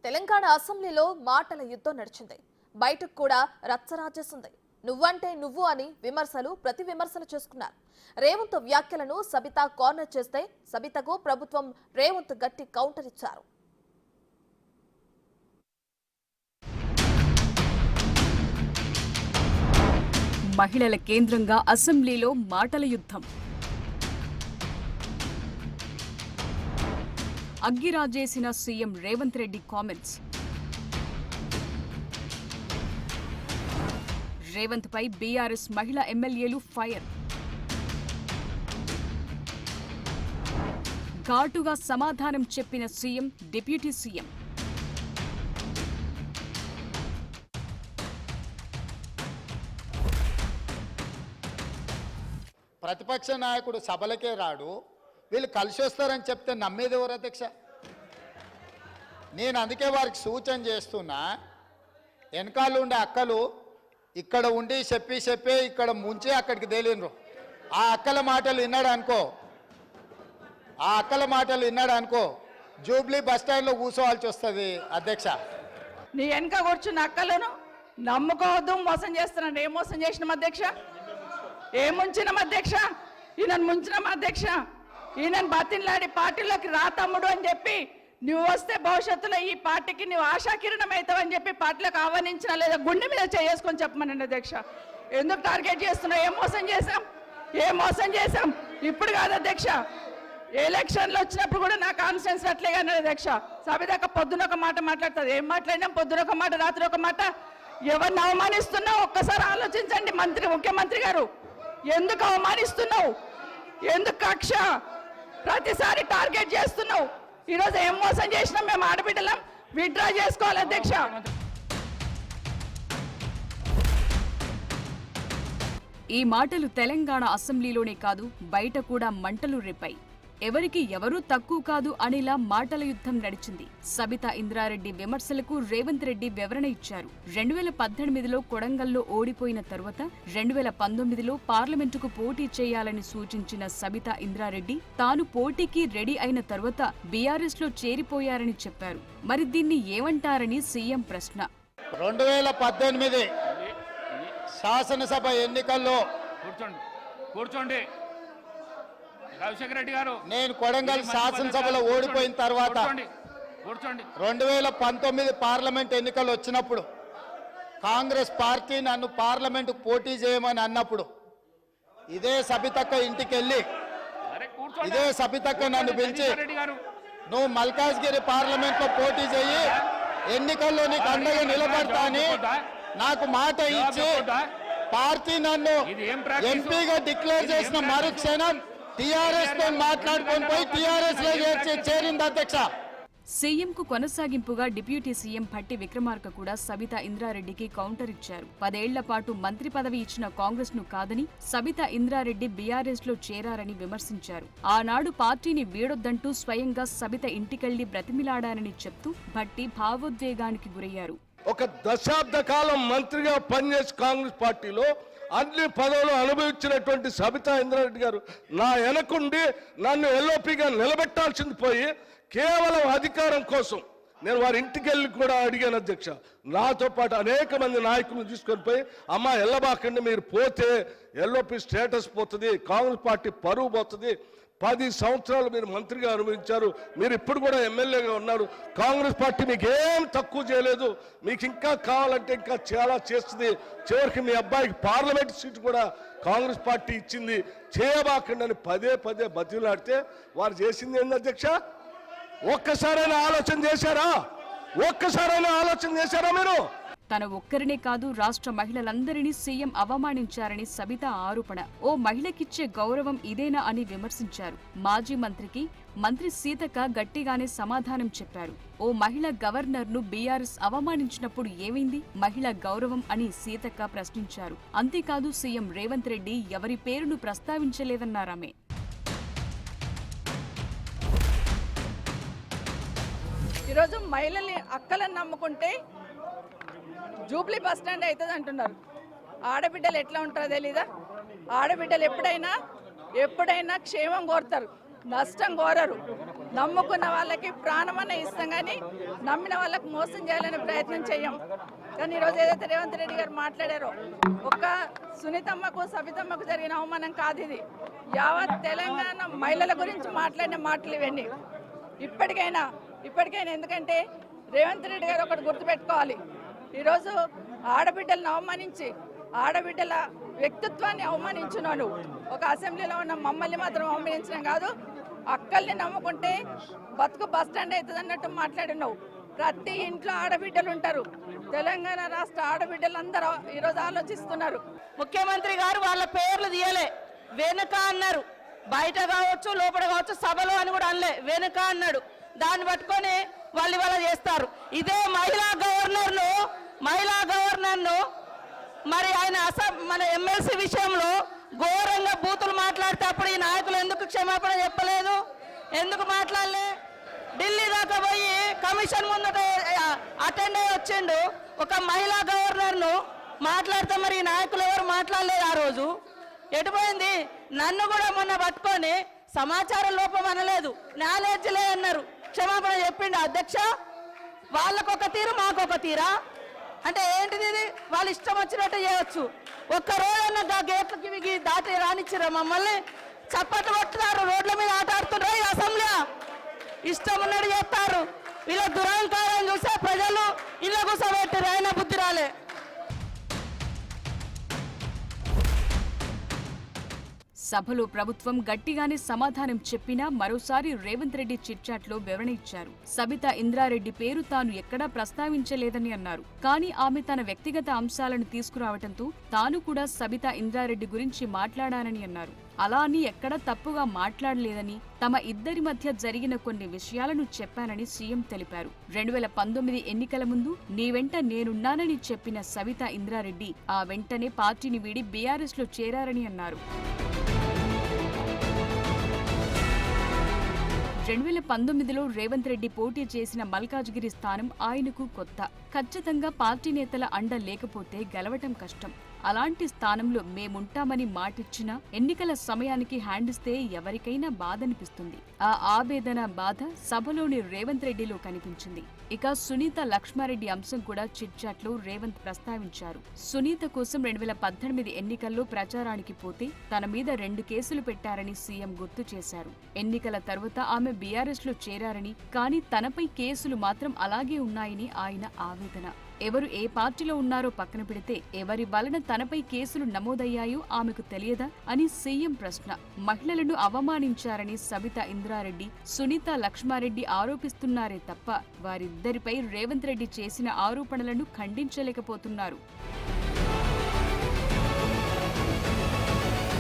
తెలంగాణ అసెంబ్లీలో మాటల యుద్ధం నడిచింది. బయటకు కూడా రచ్చరాజేసింది. నువ్వంటే నువ్వు అని విమర్శలు ప్రతి విమర్శలు చేసుకున్నారు. రేవంత్ వ్యాఖ్యలను సబితా కార్నర్ చేస్తే సబితకు ప్రభుత్వం రేవంత్ గట్టి కౌంటర్ ఇచ్చారు. మహిళల కేంద్రంగా అసెంబ్లీలో మాటల యుద్ధం. అగ్గిరాజేసిన సీఎం రేవంత్ రెడ్డి కామెంట్స్. రేవంత్ పై బీఆర్ఎస్ మహిళా ఎమ్మెల్యేలు ఫైర్. ఘాటుగా సమాధానం చెప్పిన సీఎం, డిప్యూటీ సీఎం. ప్రతిపక్ష నాయకుడు సభలకే రాడు, వీళ్ళు కలిసి వస్తారని చెప్తే నమ్మేది ఎవరు అధ్యక్ష? నేను అందుకే వారికి సూచన చేస్తున్నా, వెనకాల ఉండే అక్కలు ఇక్కడ ఉండి చెప్పి ఇక్కడ ముంచి అక్కడికి తేలినరు. ఆ అక్కల మాటలు విన్నాడు అనుకో జూబ్లీ బస్ స్టాండ్లో కూర్చోవాల్సి వస్తుంది అధ్యక్ష. నీ వెనక కూర్చున్న అక్కలను నమ్ముకోవద్దు, మోసం చేస్తున్నాడు. ఏం మోసం చేసినాం అధ్యక్ష? ఏం ముంచినాం అధ్యక్ష? ఈయనను ముంచినాం అధ్యక్ష. ఈయనను బతిన్లాడి పార్టీలోకి రా తమ్ముడు అని చెప్పి, నువ్వు వస్తే భవిష్యత్తులో ఈ పార్టీకి నువ్వు ఆశాకిరణం అవుతావు అని చెప్పి పార్టీలకు ఆహ్వానించినా లేదా గుండె మీద చేసుకొని చెప్పమనండి అధ్యక్ష. ఎందుకు టార్గెట్ చేస్తున్నావు? ఏం మోసం చేశాం? ఇప్పుడు కాదు అధ్యక్ష, ఎలక్షన్లు వచ్చినప్పుడు కూడా నా కాన్ఫిడెన్స్ అట్లేగా అధ్యక్ష. సభదాకా పొద్దున ఒక మాట మాట్లాడుతుంది. ఏం మాట్లాడినాం? పొద్దున ఒక మాట, రాత్రి ఒక మాట. ఎవరిని అవమానిస్తున్నావు ఒక్కసారి ఆలోచించండి ముఖ్యమంత్రి గారు. ఎందుకు అవమానిస్తున్నావు? ఎందుకు కక్ష? ప్రతిసారి టార్గెట్ చేస్తున్నావు. ఈరోజు ఏం మోసం చేసినాం? మేము ఆడబిడ్డలం విత్డ్రా చేసుకోవాలి అధ్యక్ష. ఈ మాటలు తెలంగాణ అసెంబ్లీలోనే కాదు, బయట కూడా మంటలు రేపాయి. ఎవరికి ఎవరూ తక్కువ కాదు అనిలా మాటల యుద్ధం నడిచింది. సబితా ఇంద్రారెడ్డి విమర్శలకు రేవంత్ రెడ్డి వివరణ ఇచ్చారు. 2018లో కొడంగల్లో ఓడిపోయిన తరువాత 2019లో పార్లమెంటుకు పోటీ చేయాలని సూచించిన సబితా ఇంద్రారెడ్డి తాను పోటీకి రెడీ అయిన తరువాత బీఆర్ఎస్ లో చేరిపోయారని చెప్పారు. మరి దీన్ని ఏమంటారని సీఎం ప్రశ్న. 2018 శాసనసభ ఎన్నికల్లో కూర్చోండి రాజశేఖర రెడ్డి గారు, నేను కొడంగల్ శాసనసభలో ఓడిపోయిన తర్వాత 2019 పార్లమెంట్ ఎన్నికలు వచ్చినప్పుడు కాంగ్రెస్ పార్టీ నన్ను పార్లమెంటుకు పోటీ చేయమని అన్నప్పుడు ఇదే సబితక్క ఇంటికి వెళ్ళి ఇదే సబితక్క నన్ను పిలిచి నువ్వు మల్కాజ్గిరి పార్లమెంట్ లో పోటీ చేయి, ఎన్నికల్లో నీకు అండగా నిలబడతా అని నాకు మాట ఇచ్చి పార్టీ నన్ను ఎంపీగా డిక్లేర్ చేసిన మరుక్షణం టీఆర్ఎస్ తో మాట్లాడుకొని పోయి టీఆర్ఎస్ లో చేరింది అధ్యక్ష. సీఎంకు కొనసాగింపుగా డిప్యూటీ సీఎం భట్టి విక్రమార్క కూడా సబితా ఇంద్రారెడ్డికి కౌంటర్ ఇచ్చారు. 10 ఏళ్ల పాటు మంత్రి పదవి ఇచ్చిన కాంగ్రెస్ ను కాదని సబితా ఇంద్రారెడ్డి బీఆర్ఎస్ లో చేరారని విమర్శించారు. ఆనాడు పార్టీని వీడొద్దంటూ స్వయంగా సబిత ఇంటికెళ్లి బ్రతిమిలాడారని చెప్తూ భట్టి భావోద్వేగానికి గురయ్యారు. ఒక దశాబ్ద కాలం మంత్రిగా పనిచేసి కాంగ్రెస్ పార్టీలో అన్ని పదవులు అనుభవించినటువంటి సబితా ఇంద్రారెడ్డి గారు నా వెనకుండి నన్ను ఎల్ఓపిగా నిలబెట్టాల్సింది పోయి కేవలం అధికారం కోసం నేను వారి ఇంటికి వెళ్ళి కూడా అడిగాను అధ్యక్ష. నాతో పాటు అనేక మంది నాయకులను తీసుకొని పోయి, అమ్మ ఎల్లబాకండి, మీరు పోతే ఎల్ఓపి స్టేటస్ పోతుంది, కాంగ్రెస్ పార్టీ పరువు పోతుంది, 10 సంవత్సరాలు మీరు మంత్రిగా అనుభవించారు, మీరు ఇప్పుడు కూడా ఎమ్మెల్యేగా ఉన్నారు, కాంగ్రెస్ పార్టీ మీకు ఏం తక్కువ చేయలేదు, మీకు ఇంకా కావాలంటే ఇంకా చాలా చేస్తుంది, చివరికి మీ అబ్బాయికి పార్లమెంట్ సీటు కూడా కాంగ్రెస్ పార్టీ ఇచ్చింది, చేయబాకండి అని పదే బతిలాడితే వారు చేసింది ఏంది అధ్యక్ష? ఒక్కసారైనా ఆలోచన చేశారా మీరు? తన ఒక్కరినే కాదు, రాష్ట్ర మహిళలందరినీ సీఎం అవమానించారని సబితా ఆరోపణ. ఓ మహిళకిచ్చే గౌరవం ఇదేనా అని విమర్శించారు. మాజీ మంత్రికి మంత్రి సీతక్క గట్టిగానే సమాధానం చెప్పారు. ఓ మహిళ గవర్నర్ను బీఆర్ఎస్ అవమానించినప్పుడు ఏమైంది? మహిళ గౌరవం అని సీతక్క ప్రశ్నించారు. అంతేకాదు, సీఎం రేవంత్ రెడ్డి ఎవరి పేరును ప్రస్తావించలేదన్నారామె. ఈరోజు మహిళల్ని అక్కలను నమ్ముకుంటే జూబ్లీ బస్ స్టాండ్ అవుతుంది అంటున్నారు. ఆడబిడ్డలు ఎట్లా ఉంటారో తెలీదా? ఆడబిడ్డలు ఎప్పుడైనా క్షేమం కోరుతారు. నష్టం కోరరు. నమ్ముకున్న వాళ్ళకి ప్రాణమన్న ఇస్తాం కానీ నమ్మిన వాళ్ళకి మోసం చేయాలనే ప్రయత్నం చెయ్యం. కానీ ఈరోజు ఏదైతే రేవంత్ రెడ్డి గారు మాట్లాడారో ఒక్క సునీతమ్మకు సబితమ్మకు జరిగిన అవమానం కాదు ఇది. యావత్ తెలంగాణ మహిళల గురించి మాట్లాడిన మాటలు ఇవన్నీ. ఇప్పటికైనా ఎందుకంటే రేవంత్ రెడ్డి గారు ఒకటి గుర్తుపెట్టుకోవాలి. ఈరోజు ఆడబిడ్డలను అవమానించి ఆడబిడ్డల వ్యక్తిత్వాన్ని అవమానించున్నాను. ఒక అసెంబ్లీలో ఉన్న మమ్మల్ని మాత్రం అవమానించడం కాదు, అక్కల్ని నమ్ముకుంటే బతుకు బస్టాండ్ అవుతుంది అన్నట్టు మాట్లాడినావు. ప్రతి ఇంట్లో ఆడబిడ్డలు ఉంటారు. తెలంగాణ రాష్ట్ర ఆడబిడ్డలందరూ ఈరోజు ఆలోచిస్తున్నారు. ముఖ్యమంత్రి గారు వాళ్ళ పేర్లు తీయలే, వెనుక అన్నారు. బయట కావచ్చు లోపల కావచ్చు సభలో అని కూడా అనలే, వెనుక అన్నాడు. దాన్ని పట్టుకొని వాళ్ళు ఇవాళ చేస్తారు. ఇదే మహిళా గవర్నర్ను మరి ఆయన మన ఎమ్మెల్సీ విషయంలో ఘోరంగా బూతులు మాట్లాడితే అప్పుడు ఈ నాయకులు ఎందుకు క్షమాపణ చెప్పలేదు, ఎందుకు మాట్లాడలే? ఢిల్లీ దాకా పోయి కమిషన్ ముందట అటెండ్ అయ్యి వచ్చిండు ఒక మహిళా గవర్నర్ను మాట్లాడితే మరి ఈ నాయకులు ఎవరు మాట్లాడలేదు ఆ రోజు. ఎటుపోయింది? నన్ను కూడా మొన్న పట్టుకొని సమాచార లోపం అనలేదు, నాలెడ్జ్ లే అన్నారు. క్షమాపణ చెప్పిండు అధ్యక్ష. వాళ్ళకొక తీరు మాకొక తీరా అంటే ఏంటిది? ఇది వాళ్ళు ఇష్టం వచ్చినట్టు చేయవచ్చు. ఒక్క రోజన్నా గేట్లకి దాటి రానిచ్చిరా మమ్మల్ని? చప్పట్లు కొట్టున్నారు, రోడ్ల మీద ఆట ఆడుతున్నారు. ఈ అసెంబ్లీ ఇష్టం ఉన్నట్టు చేస్తారు. వీళ్ళ దురహంకారం చూసే ప్రజలు ఇళ్ళ కూర్చోబెట్టారు, అయినా బుద్ధి రాలే. సభలో ప్రభుత్వం గట్టిగానే సమాధానం చెప్పినా మరోసారి రేవంత్ రెడ్డి చిట్చాట్లో వివరణ ఇచ్చారు. సబితా ఇంద్రారెడ్డి పేరు తాను ఎక్కడా ప్రస్తావించలేదని అన్నారు. కానీ ఆమె తన వ్యక్తిగత అంశాలను తీసుకురావడంతో తాను కూడా సబితా ఇంద్రారెడ్డి గురించి మాట్లాడానని అన్నారు. అలా అని ఎక్కడా తప్పుగా మాట్లాడలేదని, తమ ఇద్దరి మధ్య జరిగిన కొన్ని విషయాలను చెప్పానని సీఎం తెలిపారు. 2019 ఎన్నికల ముందు నీ వెంట నేనున్నానని చెప్పిన సబితా ఇంద్రారెడ్డి ఆ వెంటనే పార్టీని వీడి బీఆర్ఎస్ లో చేరారని అన్నారు. 2019లో రేవంత్ రెడ్డి పోటీ చేసిన మల్కాజ్గిరి స్థానం ఆయనకు కొత్త. ఖచ్చితంగా పార్టీ నేతల అండ లేకపోతే గెలవటం కష్టం. అలాంటి స్థానంలో మేముంటామని మాటిచ్చినా ఎన్నికల సమయానికి హ్యాండ్ ఇస్తే ఎవరికైనా బాధనిపిస్తుంది. ఆ ఆవేదన బాధ సభలోని రేవంత్ రెడ్డిలో కనిపించింది. ఇక సునీత లక్ష్మారెడ్డి అంశం కూడా చిట్చాట్లో రేవంత్ ప్రస్తావించారు. సునీత కోసం 2018 ఎన్నికల్లో ప్రచారానికి పోతే తన మీద 2 కేసులు పెట్టారని సీఎం గుర్తు చేశారు. ఎన్నికల తర్వాత ఆమె బీఆర్ఎస్ లో చేరారని, కానీ తనపై కేసులు మాత్రం అలాగే ఉన్నాయని ఆయన ఆవేదన. ఎవరు ఏ పార్టీలో ఉన్నారో పక్కన పెడితే ఎవరి వలన తనపై కేసులు నమోదయ్యాయో ఆమెకు తెలియదా అని సీఎం ప్రశ్న. మహిళలను అవమానించారని సబితా ఇంద్రారెడ్డి, సునీత లక్ష్మారెడ్డి ఆరోపిస్తున్నారే తప్ప వారిద్దరిపై రేవంత్ రెడ్డి చేసిన ఆరోపణలను ఖండించలేకపోతున్నారు.